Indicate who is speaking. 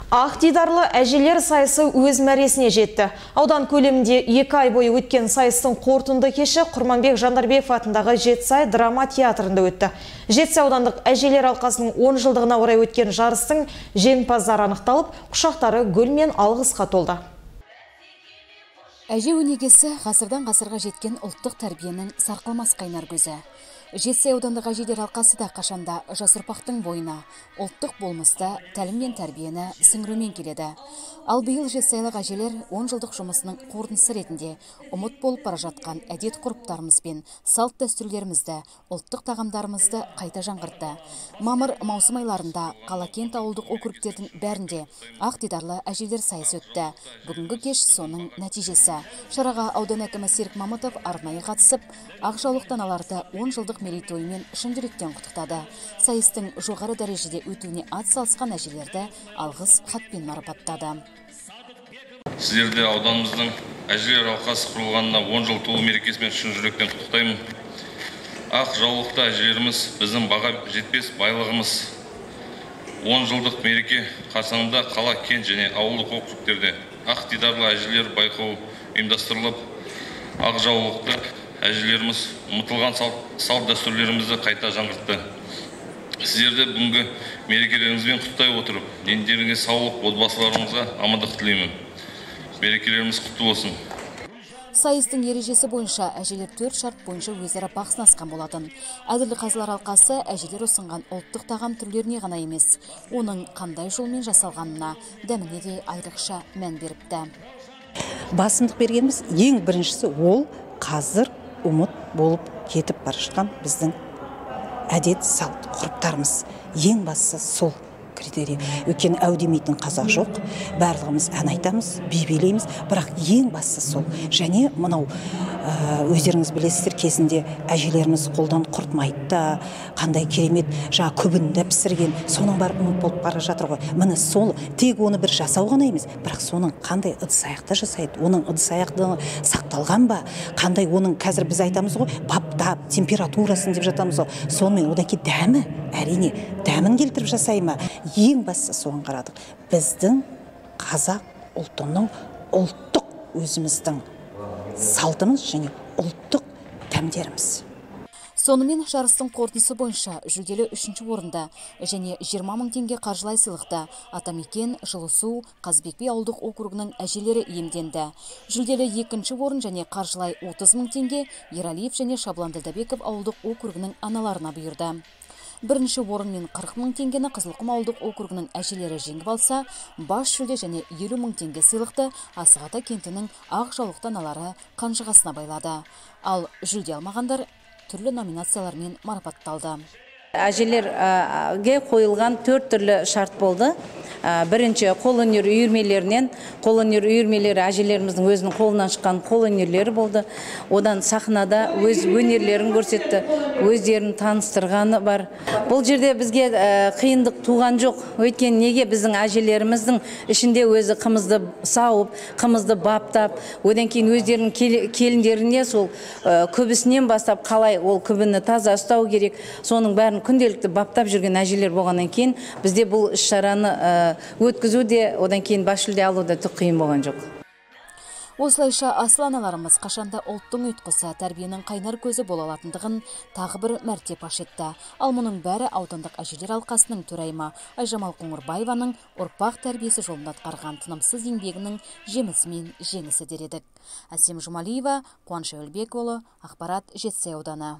Speaker 1: Ақ дидарлы әжелер сайысы өз мәресіне жетті. Аудан көлемінде 2 ай бойы өткен сайыстың қорытынды кеші Құрманбек Жандарбеков атындағы Жетісай драма театрында өтті. Жетісай аудандық әжелер алқасының 10 жылдығына орай өткен жарыстың жеңімпаздары анықталып, құшақтары гүл мен алғысқа толды.
Speaker 2: Әже өнегесі ғасырдан ғасырға жеткен ұлттық тәрбиенің сарқылмас қайнар көзі. Жетісай аудандық әжелер алқасы да қашанда жас ұрпақтың бойына ұлттық болмысты, тәлім мен тәрбиені сіңірумен келеді. Ал биыл жетісайлық әжелер 10 жылдық жұмысының қорытындысы ретінде ұмыт болып бара жатқан әдет ғұрыптарымыз бен салт дәстүрлерімізді, ұлттық тағамдарымызды қайта жаңғыртты. Мамыр-маусым айларында қала-кент ауылдық округтердің бәрінде ақ дидарлы әжелер сайысы өтті. Бүгінгі кеш соның нәтижесі. Шараға аудан әкімі Серік Мамытов арнайы қатысып, ақ жаулық даналарды 10 жылдық мерейтойымен шын жүректен құттықтады. Сайыстың жоғары дәрежеде өтуіне атсалысқан әжелерді алғыс хатпен марапаттады.
Speaker 3: Сіздерді ауданымыздың әжелер алқасы құрылғанына 10 жыл толу мерекесімен шын жүректен құттықтаймын. Ақ жаулықты әжелеріміз біздің баға жетпес байлығымыз. 10 жылдық мереке қарсаңында қала, кент және ауылдық округтерде ақ дидарлы әжелер байқауы ұйымдастырылып, ақ жаулықты әжелеріміз ұмытылған салт дәстүрлерімізді қайта жаңғыртты. Сіздерді бүгінгі мерекелеріңізбен құттықтай отырып, дендеріңе саулық, отбасыларыңызға амандық тілеймін. Мерекелеріміз құтты болсын.
Speaker 2: Сайыстың ережесі бойынша әжелер 4 шарт бойынша өзара бақ сынасқан болатын. Әділді қазылар алқасы әжелер ұсынған ұлттық тағам түрлеріне ғана емес, оның қандай жолмен жасалғанына, дәміне де айрықша мән беріпті.
Speaker 4: Басымдық бергеніміз ең біріншісі ол қазір ұмыт болып кетіп бара жатқан біздің әдет салт ғұрыптарымыз. Ең бастысы сол критерий. Өйткені әу демейтін қазақ жоқ. Барлығымыз ән айтамыз, би билейміз, бірақ ең бастысы сол. Және мынау өздеріңіз білесіздер, кезінде әжелеріміз қолдан құртмайды да, қандай керемет күбінді пісірген, соның бәрі ұмыт болып бара жатыр ғой. Міне сол, тек оны бір жасау ғана емес, бірақ соның қандай ыдыс-аяқты жасайды, оның ыдыс-аяқты сақталған ба, қандай оның қазір біз айтамыз ғой, баптап, температурасын деп жатамыз ғой. Сонымен одан кейін дәмі, әрине, дәмін келтіріп жасай ма? Ең бастысы соған қарадық. Біздің қазақ ұлтының ұлттық өзіміздің салтымыз және ұлттық дәмдеріміз.
Speaker 2: Сонымен жарыстың қорытындысы бойынша жүлделі 3-ші орында және 20 мың теңге қаржылай сыйлықты Атамекен, Жылысу, Қазыбек би ауылдық округінің әжелері иемденді. Жүлделі 2-ші орын және қаржылай 30 мың теңге Ералиев және Шабландыдабеков ауылдық округінің аналарына бұйырды. 1-ші орын мен 40 мың теңгені Қызылқұм ауылдық округінің әжелері жеңіп алса, бас жүлде және 50 мың теңге сыйлықты Асығата кентінің ақ жаулықты аналары қанжығасына байлады. Ал жүлде алмағандар түрлі номинациялармен марапатталды.
Speaker 5: Әжелерге қойылған 4 түрлі шарт болды. Бірінші қолөнер үйірмелерінен, қолөнер үйірмелері әжелеріміздің өзінің қолынан шыққан қолөнерлері болды. Одан сахнада өз өнерлерін көрсетті, өздерін таныстырғаны бар. Бұл жерде бізге қиындық туған жоқ. Өйткені неге біздің әжелеріміздің ішінде өзі қымызды сауып, қымызды баптап, одан кейін өздерінің келіндеріне сол күбісінен бастап қалай ол күбіні таза ұстау керек, соның бәрін күнделікті баптап жүрген әжелер болғаннан кейін бізде бұл іс-шараны өткізу де, одан кейін бас жүлде алу да түк қиын болған жоқ.
Speaker 2: Осылайша асыл аналарымыз қашанда ұлттың ұйытқысы, тәрбиенің қайнар көзі бола алатындығын тағы бір мәрте паш етті. Ал мұның бәрі аудандық әжелер алқасының төрайымы Айжамал Қоңырбаеваның ұрпақ тәрбиесі жолында атқарған тынымсыз еңбегінің жемісі мен жеңісі дер едік. Әсем Жұмалиева, Қуаныш Өлбекұлы, ақпарат Жетісай ауданы.